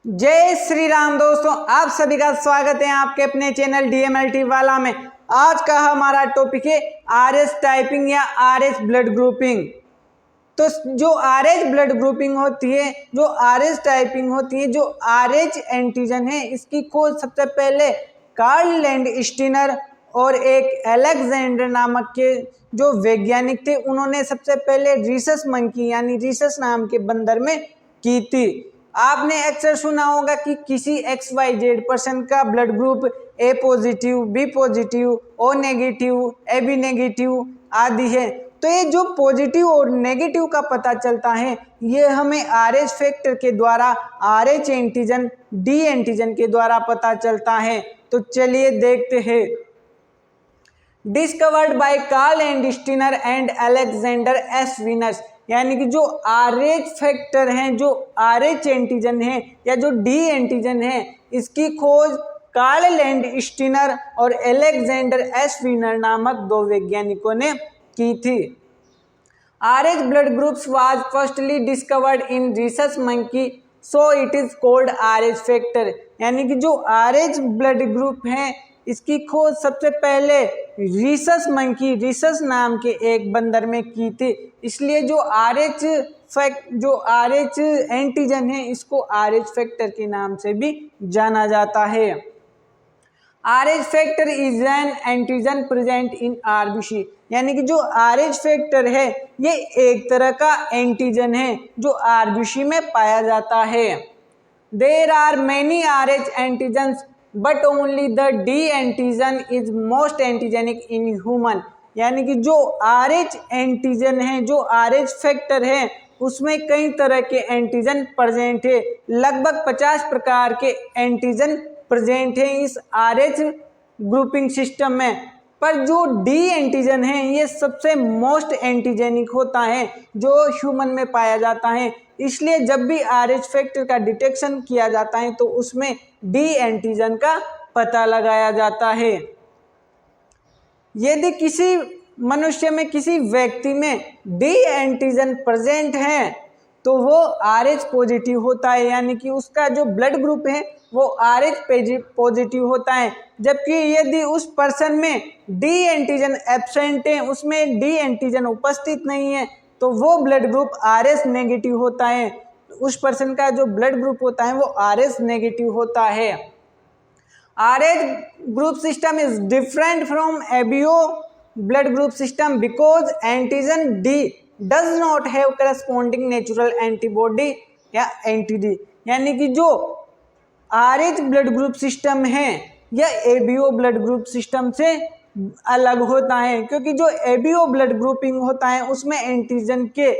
जय श्री राम दोस्तों, आप सभी का स्वागत है आपके अपने चैनल डीएमएलटी वाला में। आज का हमारा टॉपिक है आरएच टाइपिंग या आरएच ब्लड ग्रुपिंग। तो जो आरएच ब्लड ग्रुपिंग होती है, जो आरएच टाइपिंग होती है, जो आरएच एंटीजन है, इसकी खोज सबसे पहले कार्ल लैंडस्टीनर और एक अलेक्जेंडर नामक के जो वैज्ञानिक थे, उन्होंने सबसे पहले रीसस मंकी यानी रीसस नाम के बंदर में की थी। आपने अक्सर सुना होगा कि किसी XYZ पर्सन का blood group A positive, B positive, O negative, A B negative आदि है। तो ये जो पॉजिटिव और नेगेटिव का पता चलता है, ये हमें आरएच फैक्टर के द्वारा, आरएच एंटीजन, डी एंटीजन के द्वारा पता चलता है। तो चलिए देखते हैं। Discovered by Karl Landsteiner and Alexander S Wiener, यानी कि जो आरएच फैक्टर हैं, जो आरएच एंटीजन है या जो डी एंटीजन है, इसकी खोज कार्ल लैंडस्टीनर और अलेक्जेंडर एस वीनर नामक दो वैज्ञानिकों ने की थी। RH blood groups was firstly discovered in Rhesus monkey, so it is called RH factor, यानी कि जो आरएच ब्लड ग्रुप है, इसकी खोज सबसे पहले रीसस मंकी, रीसस नाम के एक बंदर में की थी। इसलिए जो आरएच एंटीजन है, इसको आरएच फैक्टर के नाम से भी जाना जाता है। RH factor is an antigen present in RBC, यानी कि जो आरएच फैक्टर है, ये एक तरह का एंटीजन है जो आरबीसी में पाया जाता है। There are many Rh antigens but only the D antigen is most antigenic in human, यानी कि जो आरएच एंटीजन है, जो आरएच फैक्टर है, उसमें कई तरह के एंटीजन प्रेजेंट है। लगभग 50 प्रकार के एंटीजन प्रेजेंट है इस आरएच ग्रुपिंग सिस्टम में। पर जो डी एंटीजन है, ये सबसे मोस्ट एंटीजेनिक होता है जो ह्यूमन में पाया जाता है। इसलिए जब भी आरएच फैक्टर का डिटेक्शन किया जाता है, तो उसमें डी एंटीजन का पता लगाया जाता है। यदि किसी मनुष्य में, किसी व्यक्ति में डी एंटीजन प्रेजेंट है, तो वो आरएच पॉजिटिव होता है, यानी कि उसका जो ब्लड ग्रुप है वो आरएच पॉजिटिव होता है। जबकि यदि उस पर्सन में डी एंटीजन एब्सेंट है, उसमें डी एंटीजन उपस्थित नहीं है, तो वो ब्लड ग्रुप आरएच नेगेटिव होता है। उस पर्सन का जो ब्लड ग्रुप होता है वो आरएच नेगेटिव होता है। RH group system is different from ABO blood group system because antigen D does not have corresponding natural antibody या एंटीडी, यानी कि जो आरएच ब्लड ग्रुप सिस्टम है यह एबीओ ब्लड ग्रुप सिस्टम से अलग होता है, क्योंकि जो एबीओ ब्लड ग्रुपिंग होता है उसमें एंटीजन के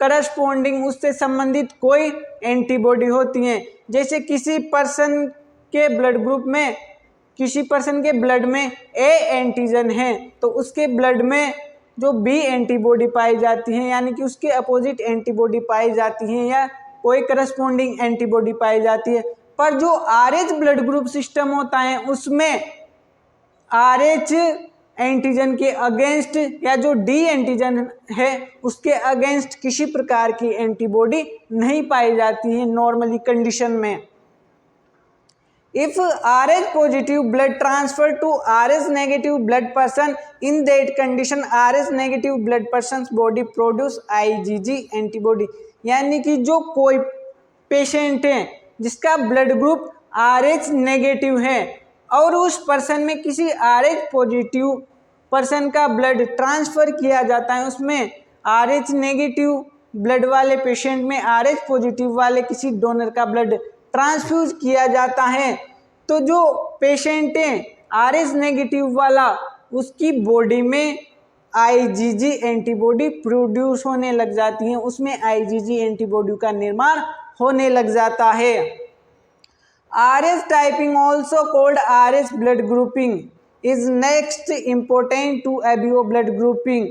करस्पॉन्डिंग, उससे संबंधित कोई एंटीबॉडी होती है। जैसे किसी पर्सन के ब्लड ग्रुप में, किसी पर्सन के ब्लड में ए एंटीजन है, तो उसके ब्लड में जो बी एंटीबॉडी पाई जाती है, यानी कि उसके अपोजिट एंटीबॉडी पाई जाती है या कोई करस्पॉन्डिंग एंटीबॉडी पाई जाती है। पर जो आरएच ब्लड ग्रुप सिस्टम होता है, उसमें आरएच एंटीजन के अगेंस्ट या जो डी एंटीजन है उसके अगेंस्ट किसी प्रकार की एंटीबॉडी नहीं पाई जाती है नॉर्मली कंडीशन में। If Rh positive blood transfer to Rh negative blood person, in that condition Rh negative blood person body produce IgG antibody, यानी कि जो कोई पेशेंट है जिसका ब्लड ग्रुप आरएच नेगेटिव है और उस पर्सन में किसी आरएच पॉजिटिव पर्सन का ब्लड ट्रांसफर किया जाता है, उसमें आरएच नेगेटिव ब्लड वाले पेशेंट में आरएच पॉजिटिव वाले किसी डोनर का ब्लड ट्रांसफ्यूज किया जाता है, तो जो पेशेंट है आरएच नेगेटिव वाला, उसकी बॉडी में आईजीजी एंटीबॉडी प्रोड्यूस होने लग जाती है, उसमें आईजीजी एंटीबॉडी का निर्माण होने लग जाता है। RH typing also called RH blood grouping is next important to ABO blood grouping.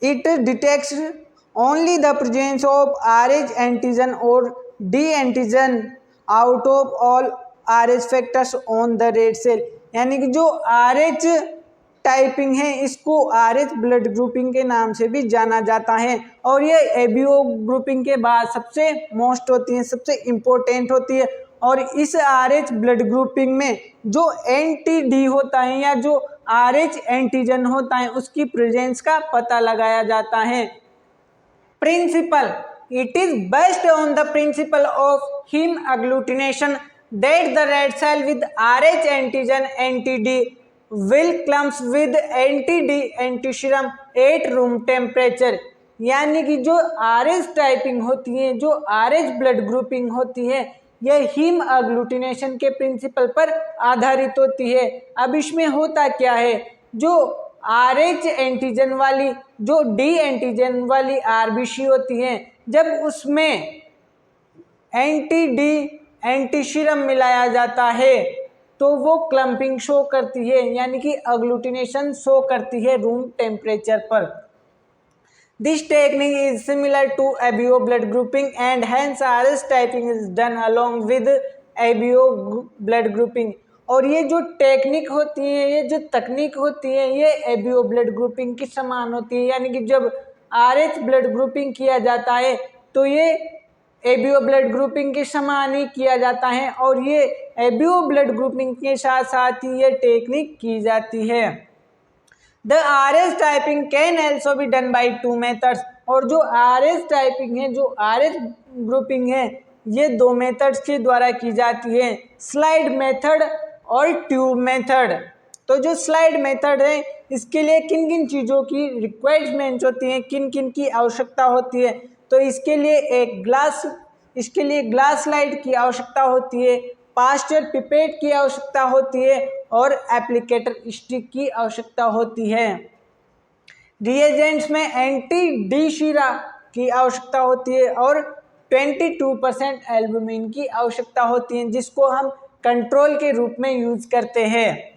It detects only the presence of RH antigen or D antigen out of all RH factors on the red cell, यानी कि जो RH typing है इसको RH blood grouping के नाम से भी जाना जाता है, और ये एबीओ ग्रुपिंग के बाद सबसे मोस्ट होती है, सबसे इम्पोर्टेंट होती है। और इस RH ब्लड ग्रुपिंग में जो एंटी-डी होता है या जो RH एंटीजन होता है उसकी प्रेजेंस का पता लगाया जाता है। Principle, it is based on the principle of heme agglutination that the red cell with RH antigen anti-D will clumps with anti-D antiserum at room temperature। यानी कि जो RH टाइपिंग होती है, जो RH ब्लड ग्रुपिंग होती है, यह haem अग्लूटिनेशन के प्रिंसिपल पर आधारित होती है। अब इसमें होता क्या है, जो RH एंटीजन वाली, जो D एंटीजन वाली RBC होती है, जब उसमें एंटी-D एंटीसीरम मिलाया जाता है तो वो क्लम्पिंग शो करती है, यानी कि अग्लूटिनेशन शो करती है रूम टेम्परेचर पर। This technique is similar to ABO blood grouping and hence RH typing is done along with ABO blood grouping. और ये जो टेक्निक होती है, ये जो तकनीक होती है, ये एबीओ ब्लड ग्रुपिंग की समान होती है। यानी कि जब RH ब्लड ग्रुपिंग किया जाता है तो ये एबीओ ब्लड ग्रुपिंग के समान ही किया जाता है, और ये एबीओ ब्लड ग्रुपिंग के साथ साथ ही ये टेक्निक की जाती है। The RH typing can also be done by 2 methods. और जो RH टाइपिंग है, जो RH ग्रुपिंग है, ये 2 मेथड्स के द्वारा की जाती है, स्लाइड मेथड और ट्यूब मेथड। तो जो स्लाइड मेथड है, इसके लिए किन किन चीज़ों की रिक्वायरमेंट्स होती हैं, किन किन की आवश्यकता होती है, तो इसके लिए ग्लास स्लाइड की आवश्यकता होती है, पास्चर पिपेट की आवश्यकता होती है और एप्लीकेटर स्टिक की आवश्यकता होती है। रिएजेंट्स में एंटी-डी शीरा की आवश्यकता होती है और 22% एल्बुमिन की आवश्यकता होती है, जिसको हम कंट्रोल के रूप में यूज करते हैं।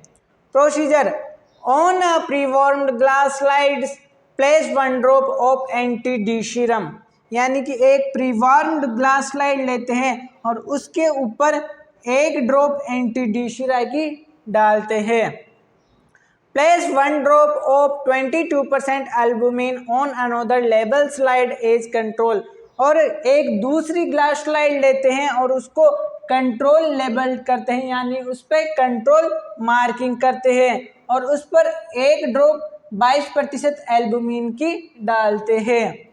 Procedure, on a pre-warmed glass slides place 1 drop of anti-D serum. यानी कि एक प्री-वार्म्ड ग्लास स्लाइड लेते हैं और उसके ऊपर 1 ड्रॉप एंटी-डी सीरा की डालते हैं। Place 1 drop of 22% albumin on another label slide as control. और एक दूसरी ग्लास स्लाइड लेते हैं और उसको कंट्रोल लेबल करते हैं, यानी उस पर कंट्रोल मार्किंग करते हैं और उस पर 1 ड्रॉप 22% एल्बुमिन की डालते हैं।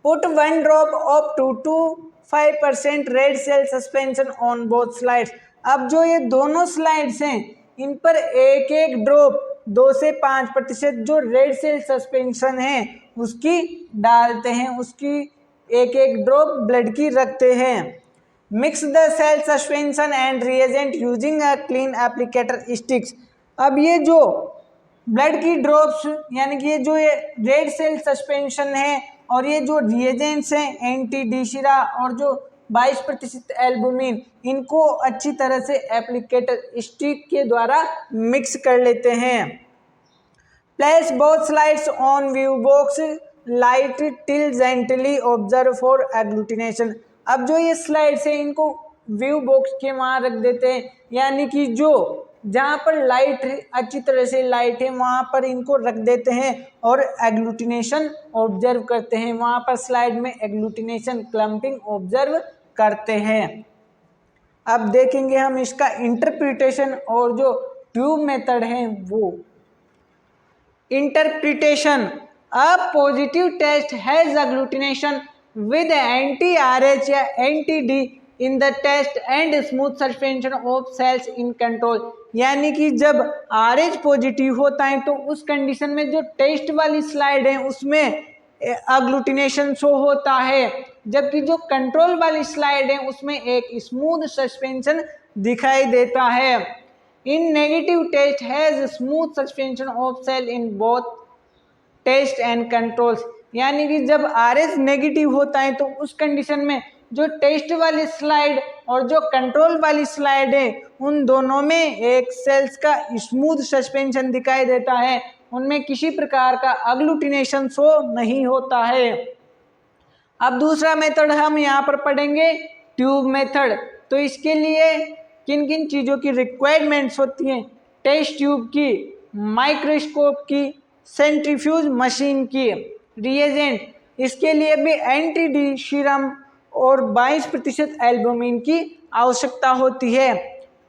Put 1 drop of 2 to 5% red cell suspension on both slides. अब जो ये दोनों स्लाइड्स हैं, इन पर एक एक ड्रॉप 2 से 5% जो रेड सेल सस्पेंशन है उसकी डालते हैं, उसकी एक एक ड्रॉप ब्लड की रखते हैं। Mix the cell suspension and reagent using a clean applicator sticks. अब ये जो ब्लड की ड्रॉप्स, यानी कि ये जो ये रेड सेल सस्पेंशन है और ये जो रिएजेंट्स हैं एंटी-डी शीरा और जो 22% एल्बुमिन, इनको अच्छी तरह से एप्लीकेटर स्टिक के द्वारा मिक्स कर लेते हैं। Place both slides on view box light till gently observe for agglutination. अब जो ये स्लाइड्स हैं इनको व्यू बॉक्स के वहाँ रख देते हैं, यानी कि जो जहाँ पर लाइट अच्छी तरह से लाइट है वहाँ पर इनको रख देते हैं और एग्लूटिनेशन ऑब्जर्व करते हैं। वहाँ पर स्लाइड में एग्लूटिनेशन क्लम्पिंग ऑब्जर्व करते हैं। अब देखेंगे हम इसका इंटरप्रिटेशन और जो ट्यूब मेथड है वो। Interpretation, a positive test has agglutination with anti-RH या anti-D in the test and smooth suspension of cells in control। यानी कि जब RH पॉजिटिव होता है तो उस कंडीशन में जो टेस्ट वाली स्लाइड है उसमें एग्लूटिनेशन शो होता है, जबकि जो कंट्रोल वाली स्लाइड है उसमें एक स्मूथ सस्पेंशन दिखाई देता है। In negative test has smooth suspension of cell in both test and controls. यानी कि जब RH नेगेटिव होता है तो उस कंडीशन में जो टेस्ट वाली स्लाइड और जो कंट्रोल वाली स्लाइड है उन दोनों में एक सेल्स का स्मूथ सस्पेंशन दिखाई देता है, उनमें किसी प्रकार का एग्लूटिनेशन शो नहीं होता है। अब दूसरा मेथड हम यहाँ पर पढ़ेंगे ट्यूब मेथड। तो इसके लिए किन किन चीज़ों की रिक्वायरमेंट्स होती हैं टेस्ट ट्यूब की, माइक्रोस्कोप की, सेंट्रीफ्यूज मशीन की। रिएजेंट इसके लिए भी एंटी डी सीरम और 22% एल्बुमिन की आवश्यकता होती है।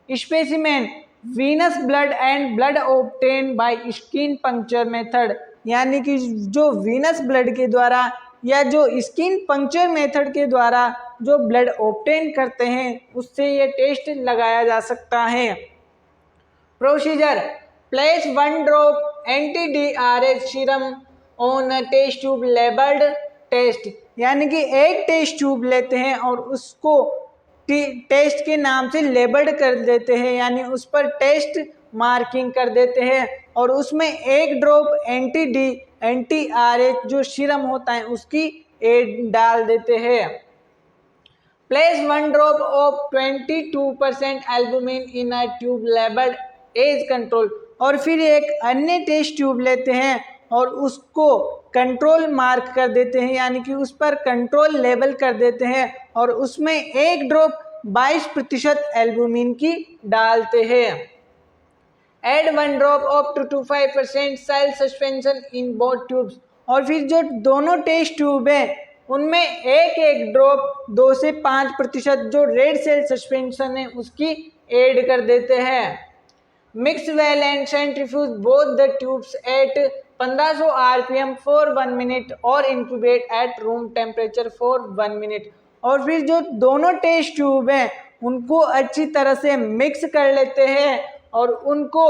Specimen venous blood and blood obtain by skin puncture method, यानी कि जो वीनस ब्लड के द्वारा या जो स्किन पंक्चर मेथड के द्वारा जो ब्लड ऑब्टेन करते हैं उससे ये टेस्ट लगाया जा सकता है। Procedure place 1 drop anti DRH serum on a test tube labelled test, यानी कि एक टेस्ट ट्यूब लेते हैं और उसको टेस्ट के नाम से लेबल्ड कर देते हैं, यानी उस पर टेस्ट मार्किंग कर देते हैं और उसमें एक ड्रॉप एंटी RH जो सीरम होता है उसकी एड डाल देते हैं। Place 1 drop of 22% albumin in a tube labelled as control, और फिर एक अन्य टेस्ट ट्यूब लेते हैं और उसको कंट्रोल मार्क कर देते हैं, यानी कि उस पर कंट्रोल लेबल कर देते हैं और उसमें एक ड्रॉप 22% एल्बुमिन की डालते हैं। Add 1 drop of 2 to 5% cell suspension in both tubes, और फिर जो दोनों टेस्ट ट्यूब हैं उनमें एक एक ड्रॉप 2 से 5% जो रेड सेल सस्पेंशन है उसकी ऐड कर देते हैं। Mix well and centrifuge both the tubes at 1500 RPM for 1 minute और incubate at room temperature for 1 minute, और फिर जो दोनों टेस्ट ट्यूब हैं उनको अच्छी तरह से मिक्स कर लेते हैं और उनको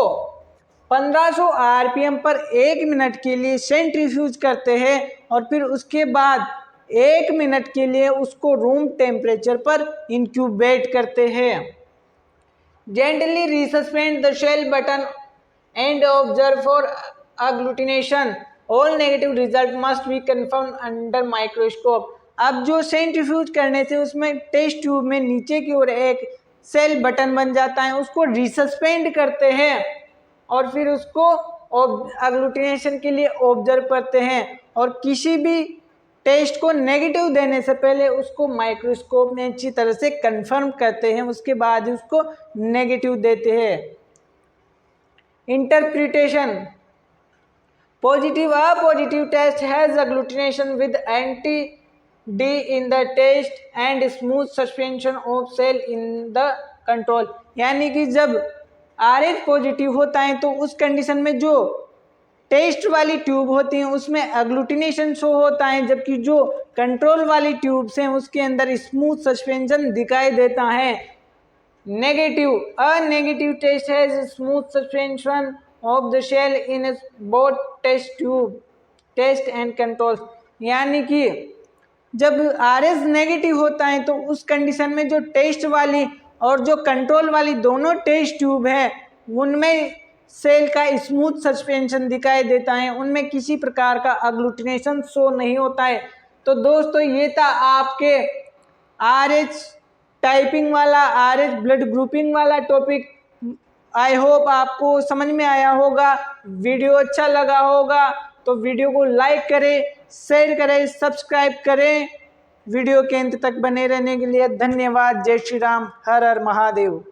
1500 RPM पर 1 मिनट के लिए सेंट्रीफ्यूज करते हैं और फिर उसके बाद 1 मिनट के लिए उसको रूम टेम्परेचर पर इंक्यूबेट करते हैं। Gently resuspend the cell button and observe for agglutination, all negative result must be confirm under microscope. अब जो सेंट्रीफ्यूज करने से उसमें टेस्ट ट्यूब में नीचे की ओर एक सेल बटन बन जाता है, उसको रिसस्पेंड करते हैं और फिर उसको अग्लूटिनेशन के लिए ऑब्जर्व करते हैं और किसी भी टेस्ट को नेगेटिव देने से पहले उसको माइक्रोस्कोप में अच्छी तरह से कंफर्म करते हैं, उसके बाद उसको नेगेटिव देते हैं। Interpretation positive a positive test has agglutination with anti D in the test and smooth suspension of cell in the control, यानी कि जब RH पॉजिटिव होता है तो उस कंडीशन में जो टेस्ट वाली ट्यूब होती हैं उसमें अग्लूटिनेशन शो होता है, जबकि जो कंट्रोल वाली ट्यूब्स हैं उसके अंदर स्मूथ सस्पेंशन दिखाई देता है। Negative a negative test has smooth suspension of the cell in both test tube test and control, यानी कि जब RH नेगेटिव होता है तो उस कंडीशन में जो टेस्ट वाली और जो कंट्रोल वाली दोनों टेस्ट ट्यूब है उनमें सेल का स्मूथ सस्पेंशन दिखाई देता है, उनमें किसी प्रकार का अग्लूटिनेशन शो नहीं होता है। तो दोस्तों ये था आपके RH टाइपिंग वाला, RH ब्लड ग्रुपिंग वाला टॉपिक। आई होप आपको समझ में आया होगा, वीडियो अच्छा लगा होगा तो वीडियो को लाइक करें, शेयर करें, सब्सक्राइब करें। वीडियो के अंत तक बने रहने के लिए धन्यवाद। जय श्री राम, हर हर महादेव।